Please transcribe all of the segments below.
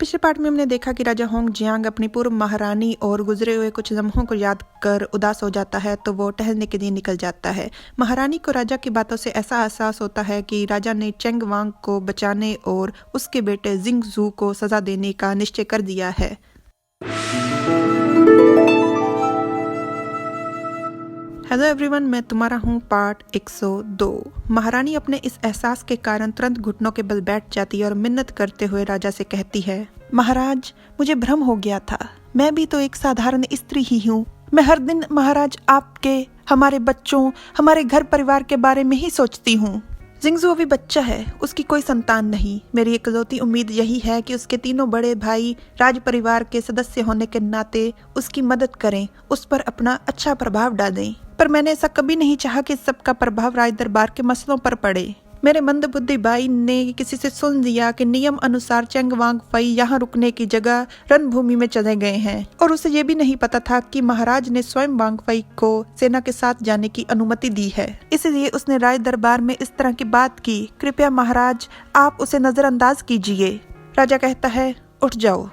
पिछले पार्ट में हमने देखा कि राजा होंग जियांग अपनी पूर्व महारानी और गुजरे हुए कुछ लम्हों को याद कर उदास हो जाता है, तो वो टहलने के लिए निकल जाता है। महारानी को राजा की बातों से ऐसा एहसास होता है कि राजा ने चेंग वांग को बचाने और उसके बेटे जिंग जू को सजा देने का निश्चय कर दिया है। हेलो एवरीवन, मैं तुम्हारा हूँ पार्ट 102। महारानी अपने इस एहसास के कारण तुरंत घुटनों के बल बैठ जाती है और मिन्नत करते हुए राजा से कहती है, महाराज, मुझे भ्रम हो गया था। मैं भी तो एक साधारण स्त्री ही हूँ। मैं हर दिन महाराज आपके, हमारे बच्चों, हमारे घर परिवार के बारे में ही सोचती हूँ। जिंगजू अभी बच्चा है, उसकी कोई संतान नहीं। मेरी इकलौती उम्मीद यही है कि उसके तीनों बड़े भाई राज परिवार के सदस्य होने के नाते उसकी मदद करें, उस पर अपना अच्छा प्रभाव डालें। पर मैंने ऐसा कभी नहीं चाहा कि सबका प्रभाव राज दरबार के मसलों पर पड़े। मेरे मंदबुद्धि भाई ने किसी से सुन लिया कि नियम अनुसार चेंग वांग फई यहाँ रुकने की जगह रणभूमि में चले गए हैं, और उसे ये भी नहीं पता था कि महाराज ने स्वयं वांग फई को सेना के साथ जाने की अनुमति दी है। इसलिए उसने राज दरबार में इस तरह की बात की। कृपया महाराज, आप उसे नजरअंदाज कीजिए। राजा कहता है, उठ जाओ,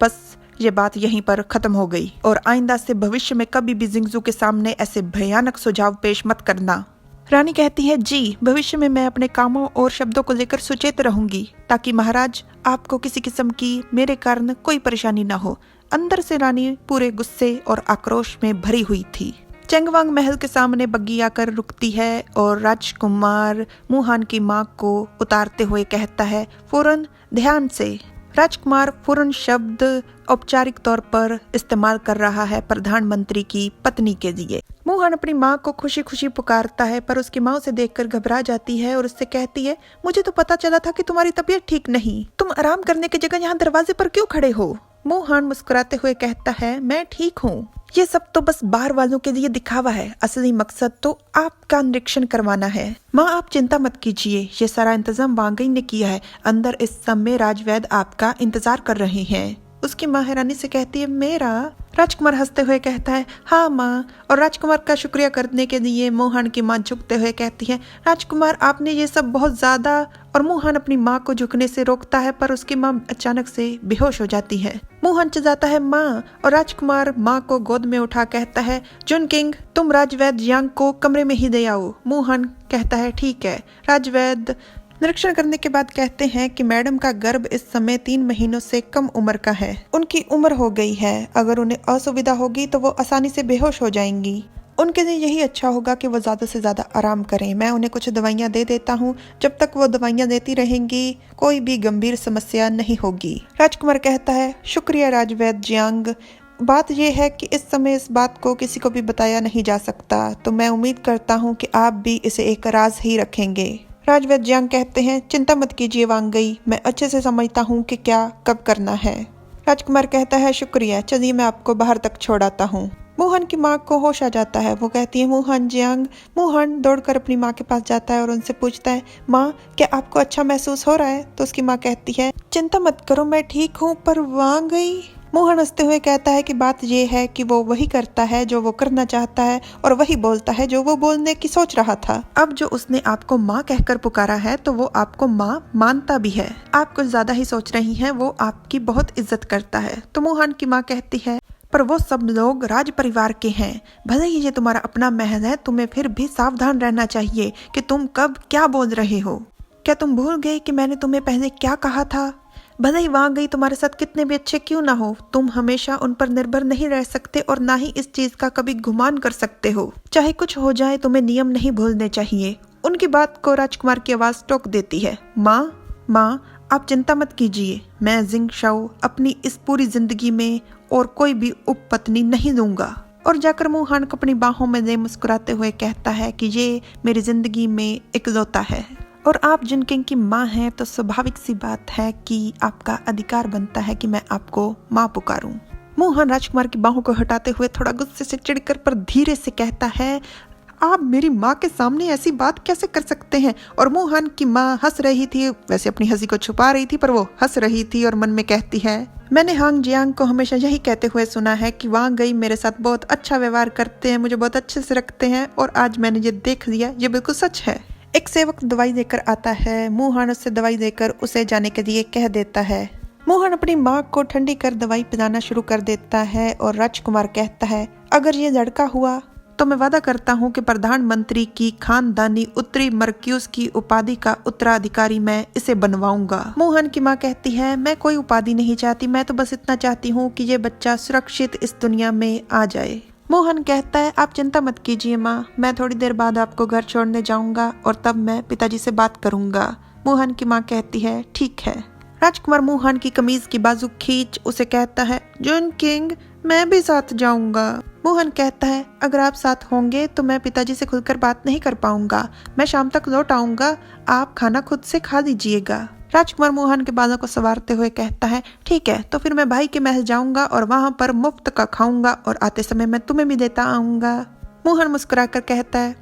बस ये बात यहीं पर खत्म हो गई, और आइंदा से भविष्य में कभी भी जिंगजू के सामने ऐसे भयानक सुझाव पेश मत करना। रानी कहती है, जी, भविष्य में मैं अपने कामों और शब्दों को लेकर सुचेत रहूंगी, ताकि महाराज आपको किसी किस्म की मेरे कारण कोई परेशानी न हो। अंदर से रानी पूरे गुस्से और आक्रोश में भरी हुई थी। चेंगवांग महल के सामने बग्गी आकर रुकती है और राजकुमार मुहान की माँ को उतारते हुए कहता है, फौरन ध्यान से। राजकुमार फौरन शब्द औपचारिक तौर पर इस्तेमाल कर रहा है प्रधानमंत्री की पत्नी के लिए। मुहान अपनी माँ को खुशी खुशी पुकारता है, पर उसकी माँ उसे देखकर घबरा जाती है और उससे कहती है, मुझे तो पता चला था कि तुम्हारी तबीयत ठीक नहीं। तुम आराम करने की जगह यहाँ दरवाजे पर क्यों खड़े हो? मुहान मुस्कुराते हुए कहता है, मैं ठीक हूँ। ये सब तो बस बाहर वालों के लिए दिखावा है। असली मकसद तो आपका निरीक्षण करवाना है। माँ, आप चिंता मत कीजिए, ये सारा इंतजाम वांगई ने किया है। अंदर इस समय राजवैद आपका इंतजार कर रहे हैं। उसकी माँ हैरानी से कहती है, मेरा? राजकुमार हंसते हुए कहता है, हाँ माँ। और राजकुमार का शुक्रिया करने के लिए मुहान की माँ झुकते हुए कहती है, राजकुमार, आपने ये सब बहुत ज्यादा। और मुहान अपनी माँ को झुकने से रोकता है, पर उसकी माँ अचानक से बेहोश हो जाती है। मुहान चिल्लाता है, माँ, और राजकुमार माँ को गोद में उठा कहता है, जुनकिंग, तुम राजवैद जियांग को कमरे में ही दे आओ। मुहान कहता है, ठीक है। राजवैद निरीक्षण करने के बाद कहते हैं कि मैडम का गर्भ इस समय 3 महीनों से कम उम्र का है। उनकी उम्र हो गई है। अगर उन्हें असुविधा होगी तो वो आसानी से बेहोश हो जाएंगी। उनके लिए यही अच्छा होगा कि वो ज्यादा से ज्यादा आराम करें। मैं उन्हें कुछ दवाइयाँ दे देता हूँ। जब तक वो दवाइयाँ देती रहेंगी कोई भी गंभीर समस्या नहीं होगी। राजकुमार कहता है, शुक्रिया राजवैद जियांग। बात यह है कि इस समय इस बात को किसी को भी बताया नहीं जा सकता, तो मैं उम्मीद करता हूँ कि आप भी इसे एक राज ही रखेंगे। राजवैद जियांग कहते हैं, चिंता मत कीजिए वांगई, मैं अच्छे से समझता हूँ कि क्या कब करना है। राजकुमार कहता है, शुक्रिया, चलिए मैं आपको बाहर तक छोड़ाता हूँ। मुहान की माँ को होश आ जाता है। वो कहती है, मुहान जियांग। मुहान दौड़कर अपनी माँ के पास जाता है और उनसे पूछता है, माँ, क्या आपको अच्छा महसूस हो रहा है? तो उसकी माँ कहती है, चिंता मत करो, मैं ठीक हूँ। पर वांगई? मुहान हंसते हुए कहता है कि बात यह है कि वो वही करता है जो वो करना चाहता है, और वही बोलता है जो वो बोलने की सोच रहा था। अब जो उसने आपको माँ कहकर पुकारा है, तो वो आपको माँ मानता भी है। आप कुछ ज्यादा ही सोच रही हैं, वो आपकी बहुत इज्जत करता है। तो मुहान की माँ कहती है, पर वो सब लोग राज परिवार के हैं। भले ही ये तुम्हारा अपना महल है, तुम्हें फिर भी सावधान रहना चाहिए कि तुम कब क्या बोल रहे हो। क्या तुम भूल गए कि मैंने तुम्हें पहले क्या कहा था? भले ही वांगई तुम्हारे साथ कितने भी अच्छे क्यों ना हो, तुम हमेशा उन पर निर्भर नहीं रह सकते, और ना ही इस चीज का कभी गुमान कर सकते हो। चाहे कुछ हो जाए, तुम्हें नियम नहीं भूलने चाहिए। उनकी बात को राजकुमार की आवाज टोक देती है, माँ, आप चिंता मत कीजिए। मैं जिंग शाओ अपनी इस पूरी जिंदगी में और कोई भी उपपत्नी नहीं दूंगा। और जाकर मुहान को अपनी बाहों में ले मुस्कुराते हुए कहता है कि ये मेरी जिंदगी में इकलौता है, और आप जुनकिंग की माँ हैं, तो स्वाभाविक सी बात है कि आपका अधिकार बनता है कि मैं आपको माँ पुकारूं। मुहान राजकुमार की बाहों को हटाते हुए थोड़ा गुस्से से चिढ़कर पर धीरे से कहता है, आप मेरी माँ के सामने ऐसी बात कैसे कर सकते हैं? और मुहान की माँ हंस रही थी, वैसे अपनी हंसी को छुपा रही थी, पर वो हंस रही थी और मन में कहती है, मैंने हांग जियांग को हमेशा यही कहते हुए सुना है कि वांगई मेरे साथ बहुत अच्छा व्यवहार करते हैं, मुझे बहुत अच्छे से रखते हैं, और आज मैंने ये देख लिया, ये बिल्कुल सच है। एक सेवक दवाई देकर आता है। मुहान उससे दवाई देकर उसे जाने के लिए कह देता है। मोहन अपनी माँ को ठंडी कर दवाई पिलाना शुरू कर देता है और राजकुमार कहता है, अगर ये लड़का हुआ तो मैं वादा करता हूँ कि प्रधानमंत्री की खानदानी उत्तरी मर्क्यूस की उपाधि का उत्तराधिकारी मैं इसे बनवाऊंगा। मोहन की माँ कहती है, मैं कोई उपाधि नहीं चाहती, मैं तो बस इतना चाहती हूँ कि ये बच्चा सुरक्षित इस दुनिया में आ जाए। मोहन कहता है, आप चिंता मत कीजिए माँ, मैं थोड़ी देर बाद आपको घर छोड़ने जाऊंगा और तब मैं पिताजी से बात करूंगा। मोहन की माँ कहती है, ठीक है। राजकुमार मोहन की कमीज की बाजू खींच उसे कहता है, जून किंग मैं भी साथ जाऊंगा। मोहन कहता है, अगर आप साथ होंगे तो मैं पिताजी से खुलकर बात नहीं कर पाऊंगा, मैं शाम तक लौट आऊंगा, आप खाना खुद से खा लीजिएगा। राजकुमार मोहन के बालों को संवारते हुए कहता है, ठीक है, तो फिर मैं भाई के महल जाऊंगा और वहां पर मुफ्त का खाऊंगा और आते समय मैं तुम्हें भी देता आऊंगा। मोहन मुस्कुराकर कहता है,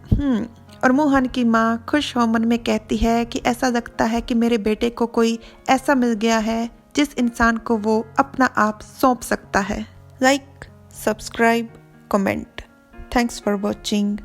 और मोहन की माँ खुश हो मन में कहती है कि ऐसा लगता है कि मेरे बेटे को कोई ऐसा मिल गया है जिस इंसान को वो अपना आप सौंप सकता है। Like, subscribe, comment. Thanks for watching.